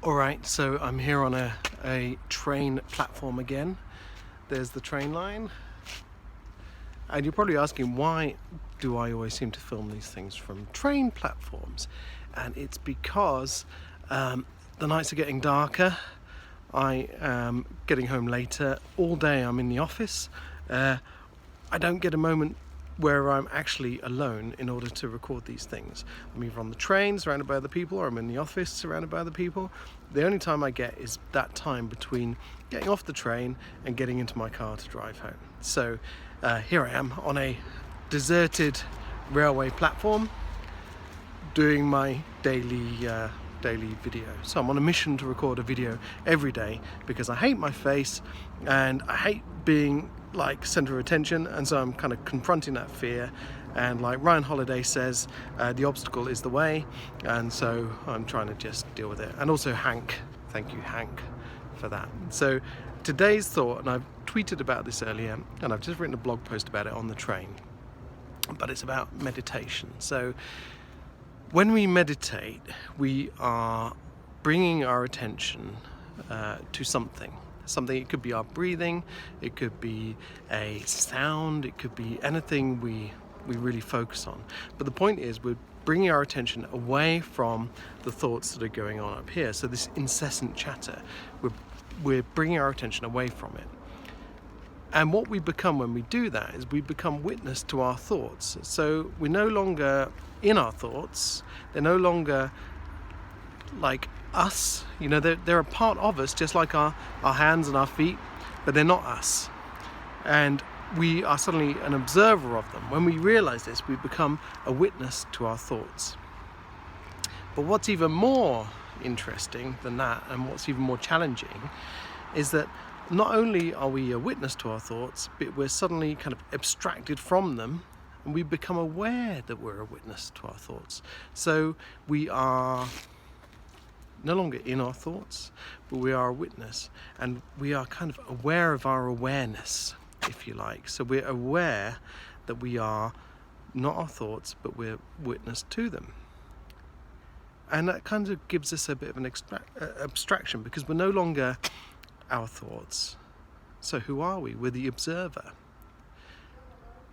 Alright, so I'm here on a train platform again. There's the train line. And you're probably asking, why do I always seem to film these things from train platforms? And it's because the nights are getting darker. I am getting home later. All day I'm in the office. I don't get a moment where I'm actually alone in order to record these things. I'm either on the train surrounded by other people, or I'm in the office surrounded by other people. The only time I get is that time between getting off the train and getting into my car to drive home. So here I am on a deserted railway platform doing my daily video. So I'm on a mission to record a video every day because I hate my face and I hate being like center of attention, and so I'm kind of confronting that fear. And like Ryan Holiday says, the obstacle is the way, and so I'm trying to just deal with it. And also Hank, thank you Hank for that. So today's thought, and I've tweeted about this earlier and I've just written a blog post about it on the train, but it's about meditation. So when we meditate, we are bringing our attention to something. It could be our breathing, it could be a sound, it could be anything we really focus on. But the point is, we're bringing our attention away from the thoughts that are going on up here. So this incessant chatter, we're bringing our attention away from it. And what we become when we do that is we become witness to our thoughts. So we're no longer in our thoughts, they're no longer like us, you know, they're a part of us, just like our hands and our feet, but they're not us. And we are suddenly an observer of them. When we realize this, we become a witness to our thoughts. But what's even more interesting than that, and what's even more challenging, is that not only are we a witness to our thoughts, but we're suddenly kind of abstracted from them, and we become aware that we're a witness to our thoughts. So we are no longer in our thoughts, but we are a witness, and we are kind of aware of our awareness, if you like. So we're aware that we are not our thoughts, but we're witness to them. And that kind of gives us a bit of an abstraction, because we're no longer our thoughts. So who are we? We're the observer.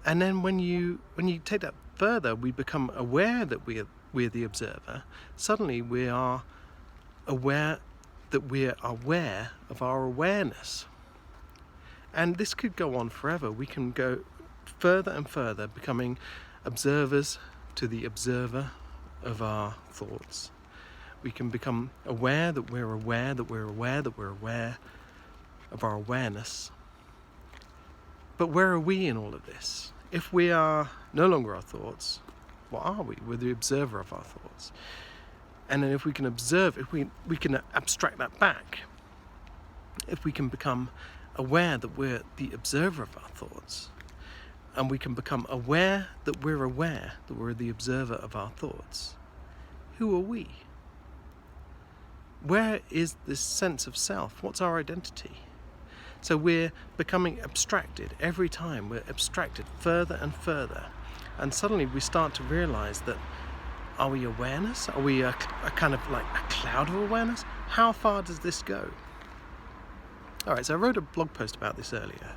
And then when you take that further, we become aware that we're the observer. Suddenly we are aware that we're aware of our awareness. And this could go on forever. We can go further and further, becoming observers to the observer of our thoughts. We can become aware that we're aware that we're aware that we're aware of our awareness. But where are we in all of this? If we are no longer our thoughts, what are we? We're the observer of our thoughts. And then if we can observe, if we can abstract that back, if we can become aware that we're the observer of our thoughts, and we can become aware that we're the observer of our thoughts, who are we? Where is this sense of self? What's our identity? So we're becoming abstracted every time. We're abstracted further and further. And suddenly we start to realize that, are we awareness? Are we a kind of like a cloud of awareness? How far does this go? All right, so I wrote a blog post about this earlier,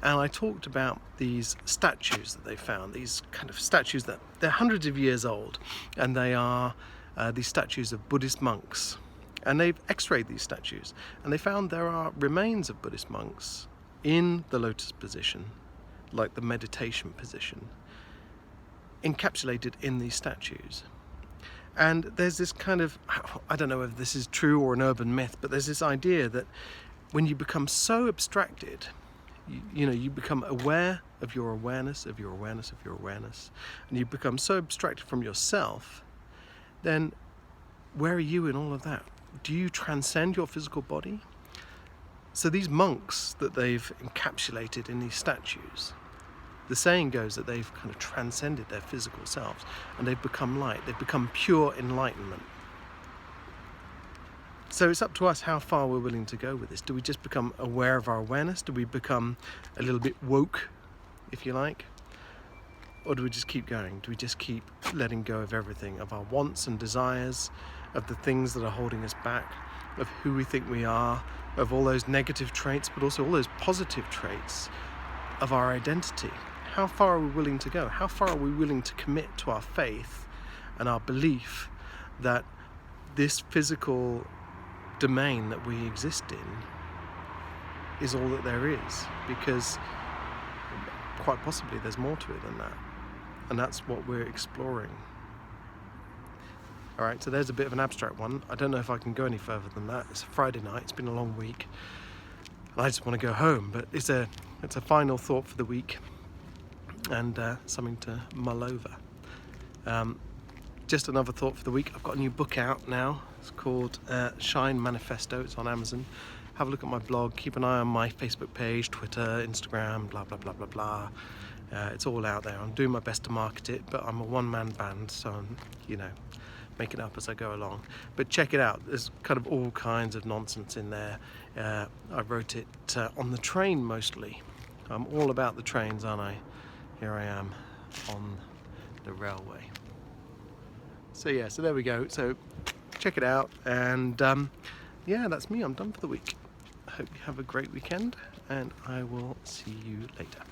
and I talked about these statues that they found, these kind of statues that they're hundreds of years old, and they are these statues of Buddhist monks. And they've x-rayed these statues, and they found there are remains of Buddhist monks in the lotus position, like the meditation position, encapsulated in these statues. And there's this kind of, I don't know if this is true or an urban myth, but there's this idea that when you become so abstracted, you become aware of your awareness, of your awareness, of your awareness, and you become so abstracted from yourself, then where are you in all of that? Do you transcend your physical body? So these monks that they've encapsulated in these statues, the saying goes that they've kind of transcended their physical selves, and they've become light, they've become pure enlightenment. So it's up to us how far we're willing to go with this. Do we just become aware of our awareness? Do we become a little bit woke, if you like? Or do we just keep going? Do we just keep letting go of everything, of our wants and desires, of the things that are holding us back, of who we think we are, of all those negative traits, but also all those positive traits of our identity. How far are we willing to go? How far are we willing to commit to our faith and our belief that this physical domain that we exist in is all that there is? Because quite possibly there's more to it than that. And that's what we're exploring. Alright, so there's a bit of an abstract one. I don't know if I can go any further than that. It's a Friday night, it's been a long week. And I just want to go home, but it's a final thought for the week and something to mull over. Just another thought for the week. I've got a new book out now. It's called Shine Manifesto. It's on Amazon. Have a look at my blog. Keep an eye on my Facebook page, Twitter, Instagram, blah, blah, blah, blah, blah. It's all out there. I'm doing my best to market it, but I'm a one-man band, so I'm, making it up as I go along. But check it out. There's kind of all kinds of nonsense in there. I wrote it on the train mostly. I'm all about the trains, aren't I? Here I am on the railway. So there we go. So check it out, and that's me. I'm done for the week. I hope you have a great weekend, and I will see you later.